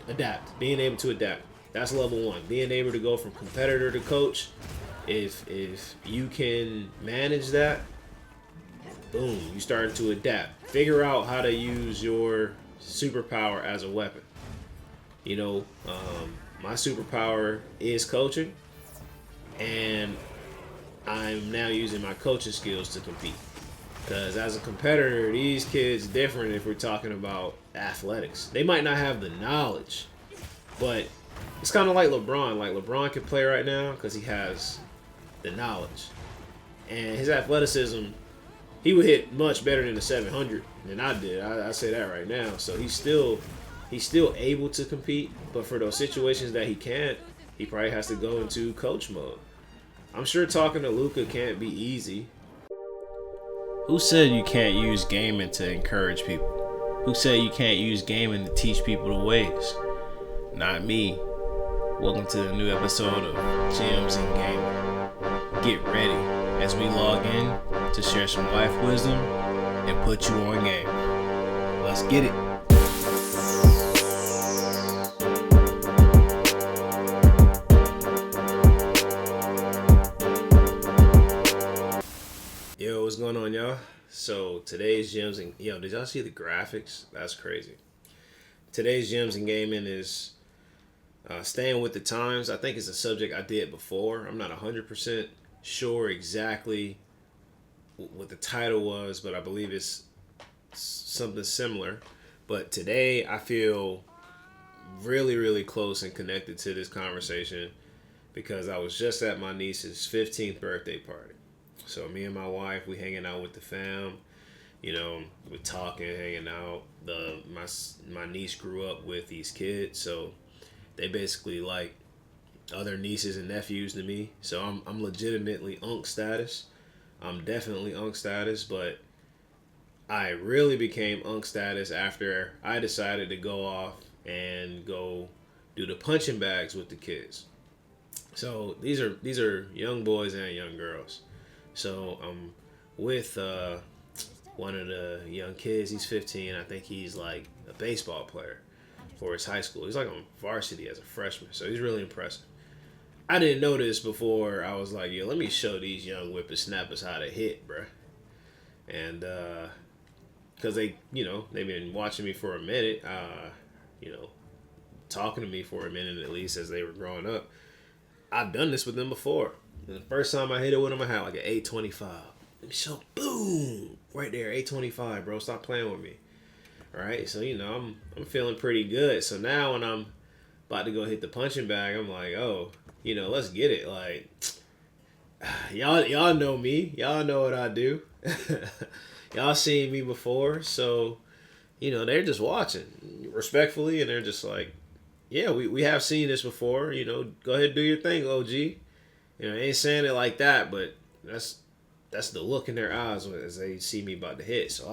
adapt. Being able to adapt. That's level one. Being able to go from competitor to coach. If you can manage that, boom, you start to adapt. Figure out how to use your superpower as a weapon. You know, my superpower is coaching, and I'm now using my coaching skills to compete. Because as a competitor, these kids different if we're talking about athletics. They might not have the knowledge, but it's kind of like LeBron. Like LeBron can play right now because he has the knowledge. And his athleticism, he would hit much better than the 700 than I did. I say that right now. So he's still able to compete, but for those situations that he can't, he probably has to go into coach mode. I'm sure talking to Luca can't be easy. Who said you can't use gaming to encourage people? Who said you can't use gaming to teach people the ways? Not me. Welcome to the new episode of Gems and Gaming. Get ready as we log in to share some life wisdom and put you on game. Let's get it. Yo, what's going on, y'all? So today's Gems and did y'all see the graphics? That's crazy. Today's Gems and Gaming is staying with the times. I think it's a subject I did before. I'm not 100% sure exactly what the title was, but I believe it's something similar. But today I feel really, really close and connected to this conversation because I was just at my niece's 15th birthday party. So me and my wife, we hanging out with the fam. You know, we're talking, hanging out. My niece grew up with these kids, so they basically like other nieces and nephews to me. So I'm legitimately unc status. I'm definitely unc status, but I really became unc status after I decided to go off and go do the punching bags with the kids. So these are young boys and young girls. So I'm with one of the young kids. He's 15. I think he's like a baseball player for his high school. He's like on varsity as a freshman. So he's really impressive. I didn't know this before. I was like, yo, let me show these young whippersnappers how to hit, bruh. And because they've been watching me for a minute, talking to me for a minute at least as they were growing up. I've done this with them before. And the first time I hit it with them, I had like an 825. Let me show, boom, right there, 825, bro. Stop playing with me. All right, so I'm feeling pretty good. So now when I'm about to go hit the punching bag, I'm like, oh, let's get it. Like, y'all know me. Y'all know what I do. Y'all seen me before, so they're just watching respectfully, and they're just like, yeah, we have seen this before. Go ahead and do your thing, OG. I ain't saying it like that, but that's the look in their eyes as they see me about to hit. So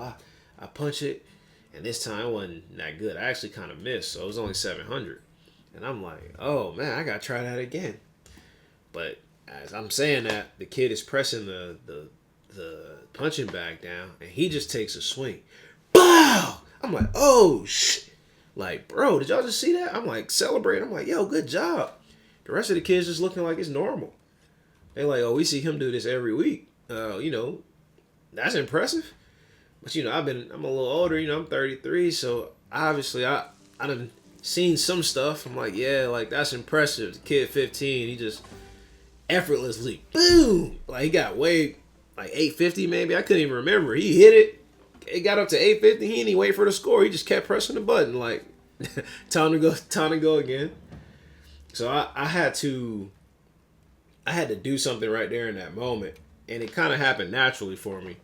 I punch it, and this time it wasn't that good. I actually kind of missed, so it was only 700. And I'm like, oh man, I gotta try that again. But as I'm saying that, the kid is pressing the punching bag down, and he just takes a swing. Bow! I'm like, oh shit. Like, bro, did y'all just see that? I'm like celebrating. I'm like, yo, good job. The rest of the kids just looking like it's normal. They're like, oh, we see him do this every week. That's impressive. But I'm a little older. I'm 33, so obviously I done seen some stuff. I'm like, yeah, like that's impressive. The kid 15, he just effortlessly, boom, like he got way like 850 maybe. I couldn't even remember. He hit it. It got up to 850. He didn't even wait for the score. He just kept pressing the button like time to go again. So I had to do something right there in that moment, and it kind of happened naturally for me,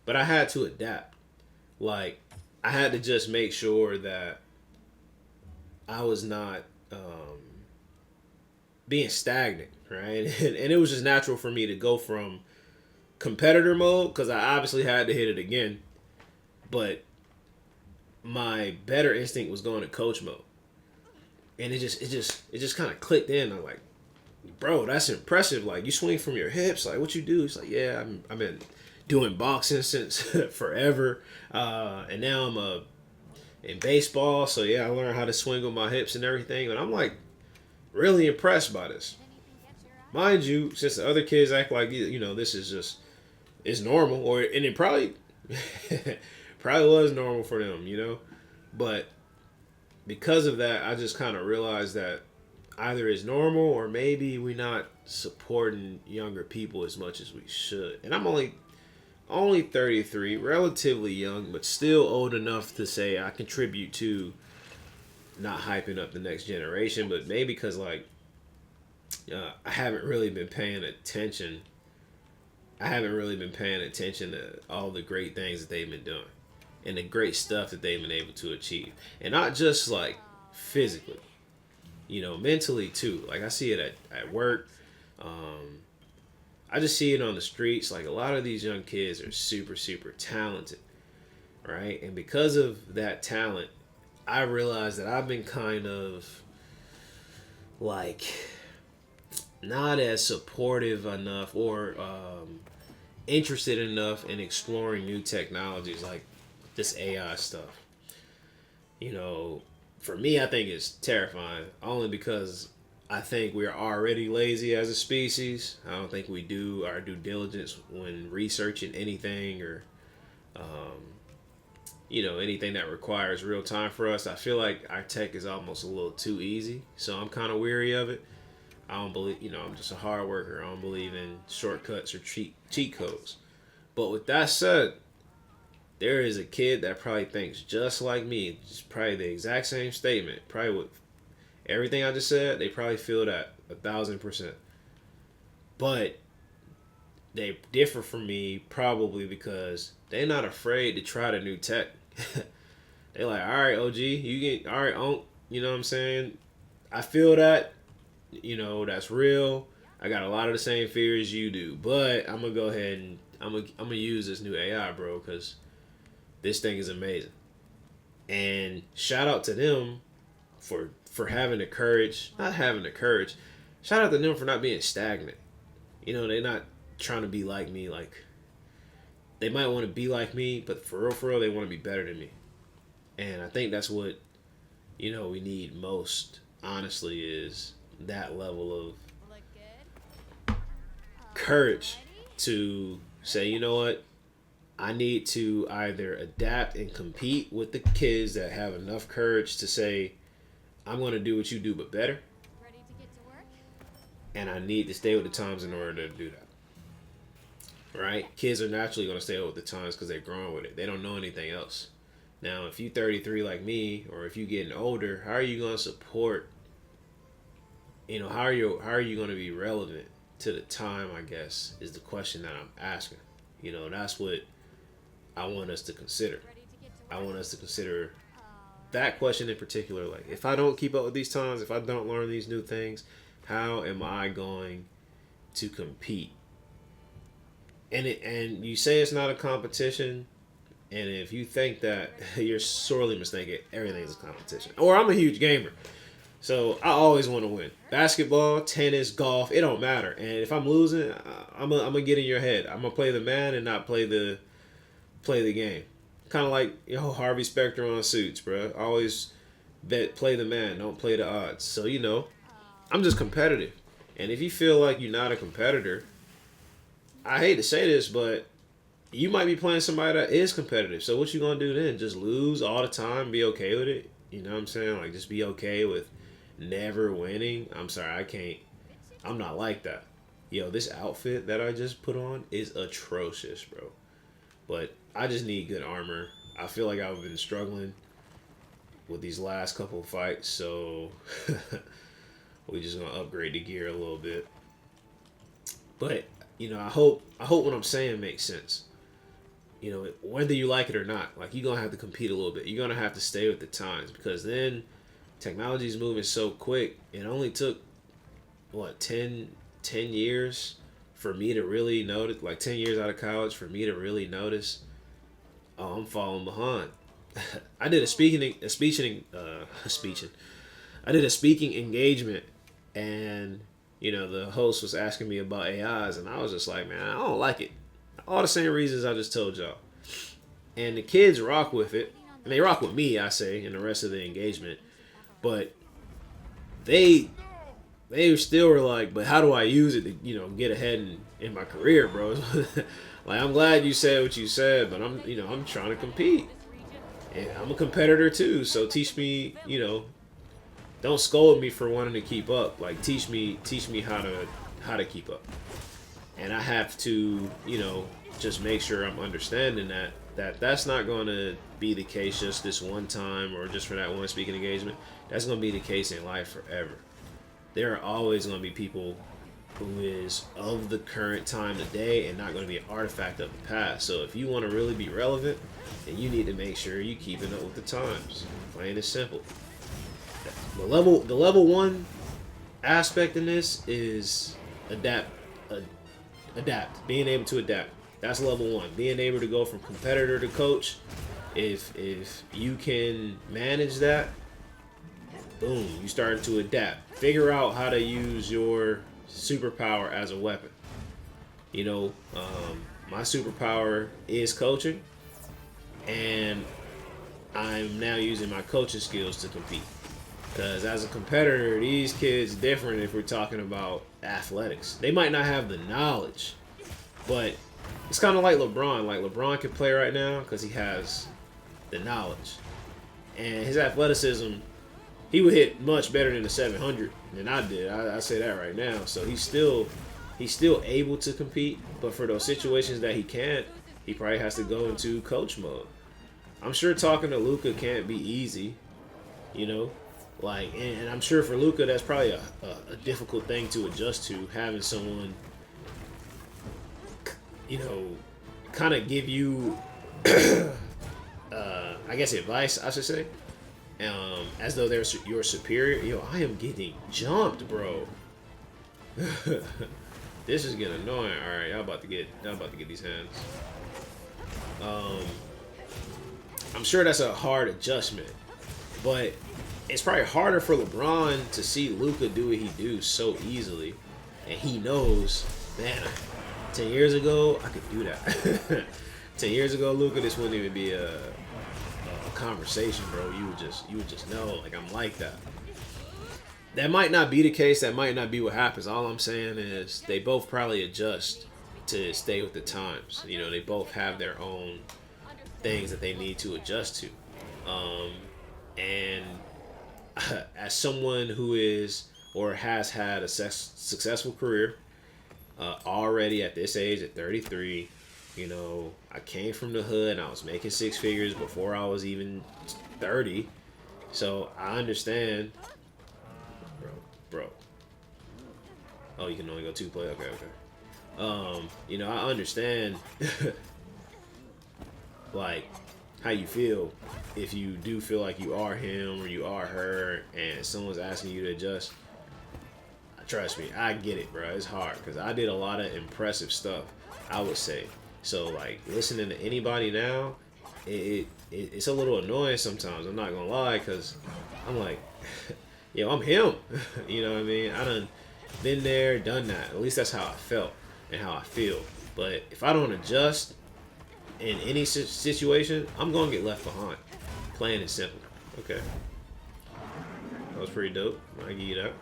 but I had to adapt. Like, I had to just make sure that I was not being stagnant, right? And it was just natural for me to go from competitor mode, because I obviously had to hit it again, but my better instinct was going to coach mode, and it just kind of clicked in. I'm like, bro, that's impressive. Like, you swing from your hips. Like, what you do? It's like, yeah, I've been doing boxing since forever. And now I'm a in baseball. So yeah, I learned how to swing with my hips and everything. But I'm like really impressed by this. Mind you, since the other kids act like this is just it's normal, and it probably probably was normal for them. But because of that, I just kind of realized that either it's normal or maybe we're not supporting younger people as much as we should. And I'm only 33, relatively young, but still old enough to say I contribute to not hyping up the next generation. But maybe because I haven't really been paying attention. I haven't really been paying attention to all the great things that they've been doing and the great stuff that they've been able to achieve, and not just like physically, mentally too. Like I see it at work. Um, I just see it on the streets. Like a lot of these young kids are super, super talented, right? And because of that talent, I realized that I've been kind of like not as supportive enough or interested enough in exploring new technologies like this AI stuff. You know, for me, I think it's terrifying only because I think we're already lazy as a species. I don't think we do our due diligence when researching anything or, um, anything that requires real time for us. I feel like our tech is almost a little too easy. So I'm kind of weary of it. I don't believe, I'm just a hard worker. I don't believe in shortcuts or cheat codes. But with that said, there is a kid that probably thinks just like me, just probably the exact same statement. Probably with everything I just said, they probably feel that 1,000%. But they differ from me probably because they're not afraid to try the new tech. They like, all right, OG, you get all right, you know what I'm saying? I feel that, that's real. I got a lot of the same fears you do, but I'm gonna go ahead and I'm gonna use this new AI, bro, because this thing is amazing. And shout out to them for having the courage, not having the courage. Shout out to them for not being stagnant. They're not trying to be like me. Like they might want to be like me, but for real, they want to be better than me. And I think that's what we need most. Honestly, is that level of courage to say, you know what, I need to either adapt and compete with the kids that have enough courage to say, I'm going to do what you do, but better. And I need to stay with the times in order to do that. Right? Kids are naturally going to stay with the times because they're growing with it. They don't know anything else. Now, if you're 33 like me, or if you're getting older, how are you going to support? How are you going to be relevant to the time? I guess is the question that I'm asking. That's what I want us to consider. I want us to consider that question in particular. Like, if I don't keep up with these times, if I don't learn these new things, how am I going to compete? And you say it's not a competition, and if you think that, you're sorely mistaken. Everything's a competition. Or I'm a huge gamer, so I always want to win. Basketball, tennis, golf, it don't matter. And if I'm losing, I'm gonna get in your head. I'm gonna play the man and not play the game. Kind of like Harvey Specter on Suits, bro. Always play the man, don't play the odds. So I'm just competitive. And if you feel like you're not a competitor, I hate to say this, but you might be playing somebody that is competitive. So what you gonna do then? Just lose all the time? Be okay with it? You know what I'm saying? Like just be okay with never winning. I'm sorry, I can't. I'm not like that. This outfit that I just put on is atrocious, bro. But I just need good armor. I feel like I've been struggling with these last couple of fights, so we just gonna upgrade the gear a little bit. But I hope what I'm saying makes sense. Whether you like it or not, like you're gonna have to compete a little bit. You're gonna have to stay with the times because then technology is moving so quick. It only took what 10 years for me to really notice, like 10 years out of college for me to really notice, oh, I'm falling behind. I did I did a speaking engagement, and the host was asking me about AIs, and I was just like, man, I don't like it. All the same reasons I just told y'all. And the kids rock with it. And they rock with me, I say, and the rest of the engagement. But they still were like, but how do I use it to, get ahead in my career, bro? Like, I'm glad you said what you said, but I'm trying to compete. And I'm a competitor too, so teach me, don't scold me for wanting to keep up. Like, teach me how to keep up. And I have to, just make sure I'm understanding that's not going to be the case just this one time or just for that one speaking engagement. That's going to be the case in life forever. There are always going to be people who is of the current time today and not going to be an artifact of the past. So if you want to really be relevant, then you need to make sure you're keeping up with the times. Plain and simple. The level one aspect in this is adapt. Being able to adapt. That's level one. Being able to go from competitor to coach. If you can manage that, boom, you start to adapt. Figure out how to use your superpower as a weapon. My superpower is coaching, and I'm now using my coaching skills to compete. Because as a competitor, these kids different if we're talking about athletics. They might not have the knowledge, but it's kind of like LeBron. Like, LeBron can play right now because he has the knowledge. And his athleticism, he would hit much better than the 700 than I did. I say that right now. So he's still able to compete, but for those situations that he can't, he probably has to go into coach mode. I'm sure talking to Luka can't be easy, and I'm sure for Luka that's probably a difficult thing to adjust to, having someone, kind of give you, I guess advice, I should say. As though they're your superior. I am getting jumped, bro. This is getting annoying. All right, y'all about to get these hands. I'm sure that's a hard adjustment, but it's probably harder for LeBron to see Luka do what he do so easily, and he knows, man, 10 years ago I could do that. 10 years ago, Luka, this wouldn't even be a conversation, bro. You would just know, like, I'm like that. That might not be the case. That might not be what happens. All I'm saying is they both probably adjust to stay with the times. They both have their own things that they need to adjust to. And as someone who is or has had a successful career already at this age, at 33, I came from the hood and I was making six figures before I was even 30. So I understand. Bro. Oh, you can only go two play? Okay. I understand like how you feel if you do feel like you are him or you are her and someone's asking you to adjust. Trust me, I get it, bro. It's hard because I did a lot of impressive stuff, I would say. So, like, listening to anybody now, it's a little annoying sometimes. I'm not gonna lie, because I'm like, yo, I'm him. You know what I mean? I done been there, done that. At least that's how I felt and how I feel. But if I don't adjust in any situation, I'm gonna get left behind. Plain and simple. Okay. That was pretty dope. I give you that.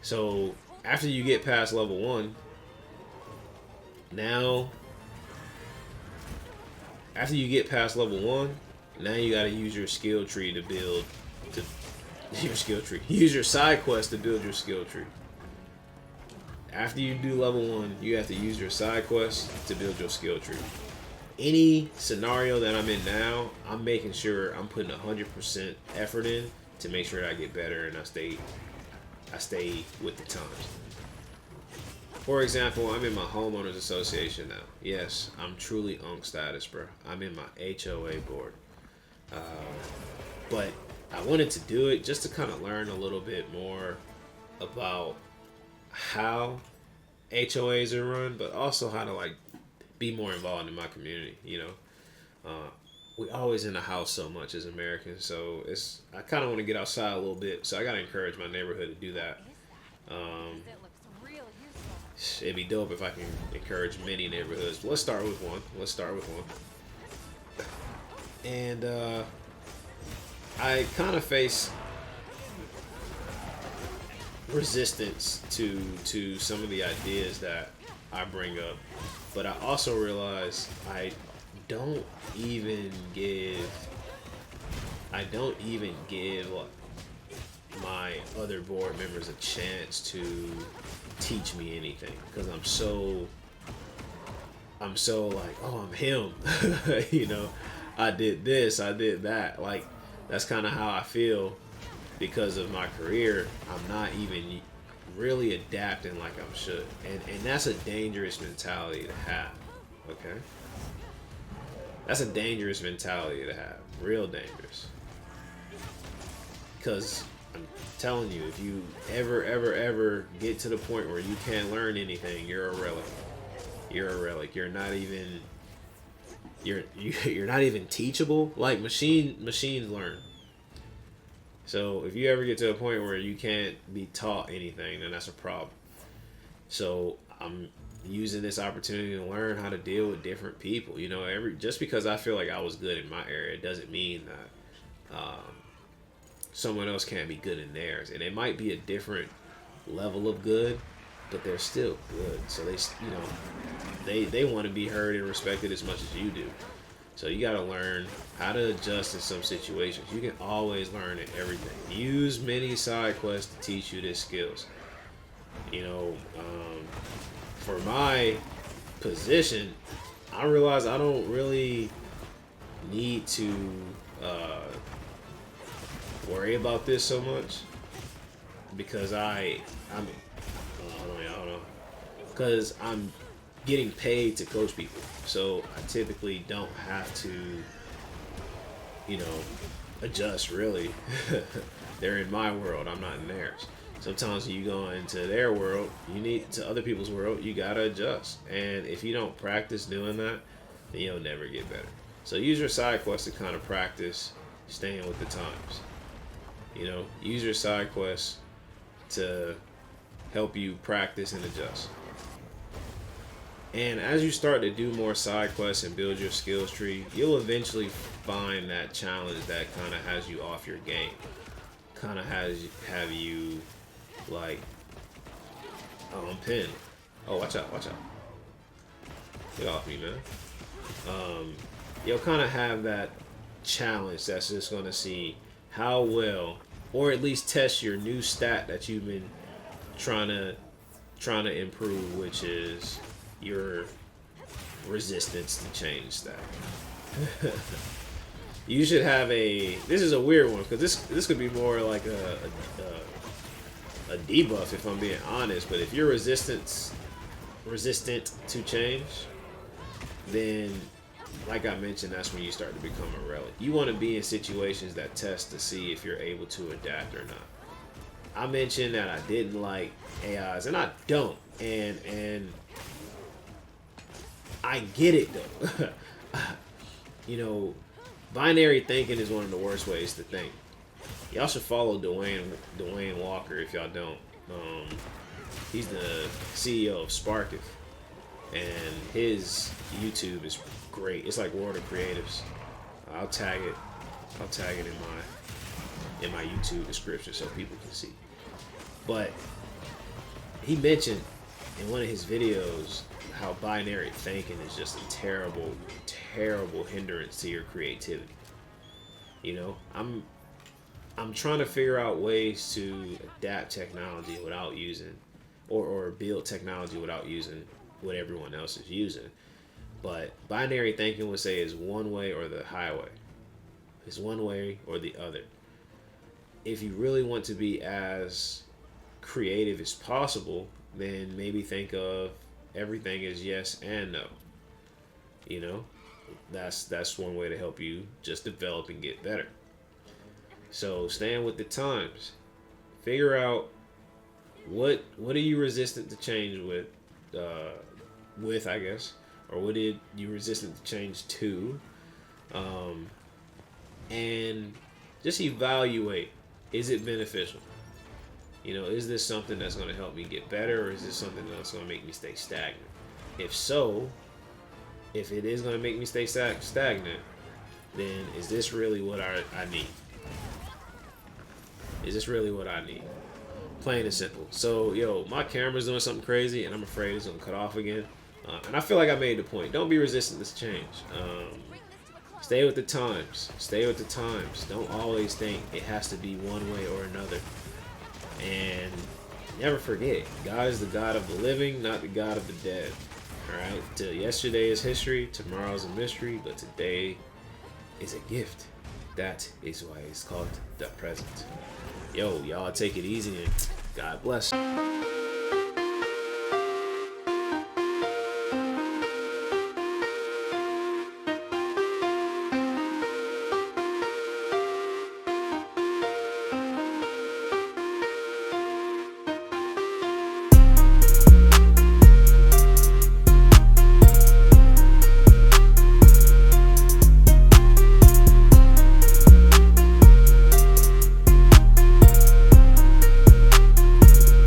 So after you get past level 1, now you gotta use your skill tree to build your skill tree. Use your side quest to build your skill tree. After you do level 1, you have to use your side quest to build your skill tree. Any scenario that I'm in now, I'm making sure I'm putting 100% effort in to make sure that I get better and I stay with the times. For example, I'm in my homeowners association now. Yes, I'm truly UNC status, bro. I'm in my HOA board. But I wanted to do it just to kind of learn a little bit more about how HOAs are run, but also how to like be more involved in my community. We always in the house so much as Americans, so I kind of want to get outside a little bit. So I gotta encourage my neighborhood to do that. It'd be dope if I can encourage many neighborhoods. But let's start with one. And I kind of face resistance to some of the ideas that I bring up, but I also realize don't even give I don't even give my other board members a chance to teach me anything because I'm so like, oh, I'm him. you know, I did this, I did that. Like, that's kind of how I feel because of my career. I'm not even really adapting like I should. And that's a dangerous mentality to have. Okay? That's a dangerous mentality to have. Real dangerous. Because I'm telling you, if you ever get to the point where you can't learn anything, you're a relic. You're a relic. You're not even you're not even teachable. Like machines learn. So if you ever get to a point where you can't be taught anything, then that's a problem. So I'm using this opportunity to learn how to deal with different people. You know, just because I feel like I was good in my area doesn't mean that someone else can't be good in theirs. And it might be a different level of good, but they're still good. So they want to be heard and respected as much as you do. So you got to learn how to adjust in some situations. You can always learn in everything. Use many side quests to teach you these skills. You know, for my position, I realize I don't really need to worry about this so much because I don't know, because I'm getting paid to coach people, so I typically don't have to, adjust really. They're in my world, I'm not in theirs. Sometimes when you go into their world, to other people's world, you gotta adjust. And if you don't practice doing that, then you'll never get better. So use your side quests to kind of practice staying with the times. Use your side quests to help you practice and adjust. And as you start to do more side quests and build your skills tree, you'll eventually find that challenge that kind of has you off your game. Kind of have you like, oh, I'm pinned. Oh, watch out. Get off me, man. You'll kind of have that challenge that's just going to see how well, or at least test your new stat that you've been trying to improve, which is your resistance to change stat. You should have this is a weird one because this could be more like a debuff if I'm being honest, but if you're resistant to change, then like I mentioned, that's when you start to become a relic. You want to be in situations that test to see if you're able to adapt or not. I mentioned that I didn't like AIs, and I don't, and I get it though. Binary thinking is one of the worst ways to think. Y'all should follow Dwayne Walker if y'all don't. He's the CEO of Sparkif, and his YouTube is great. It's like World of Creatives. I'll tag it in my YouTube description so people can see. But he mentioned in one of his videos how binary thinking is just a terrible hindrance to your creativity. I'm trying to figure out ways to adapt technology without using or build technology without using what everyone else is using. But binary thinking would say is one way or the highway. It's one way or the other. If you really want to be as creative as possible, then maybe think of everything as yes and no. That's one way to help you just develop and get better. So staying with the times. Figure out what are you resistant to change with I guess, or what did you resistant to change to, and just evaluate. Is it beneficial? Is this something that's going to help me get better, or is this something that's going to make me stay stagnant? If it is going to make me stay stagnant, then is this really what I need? Is this really what I need? Plain and simple. So, yo, my camera's doing something crazy, and I'm afraid it's gonna cut off again. And I feel like I made the point. Don't be resistant to change. Stay with the times. Stay with the times. Don't always think it has to be one way or another. And never forget, God is the God of the living, not the God of the dead. Alright? Till yesterday is history, tomorrow's a mystery, but today is a gift. That is why it's called the present. Yo, y'all take it easy and God bless.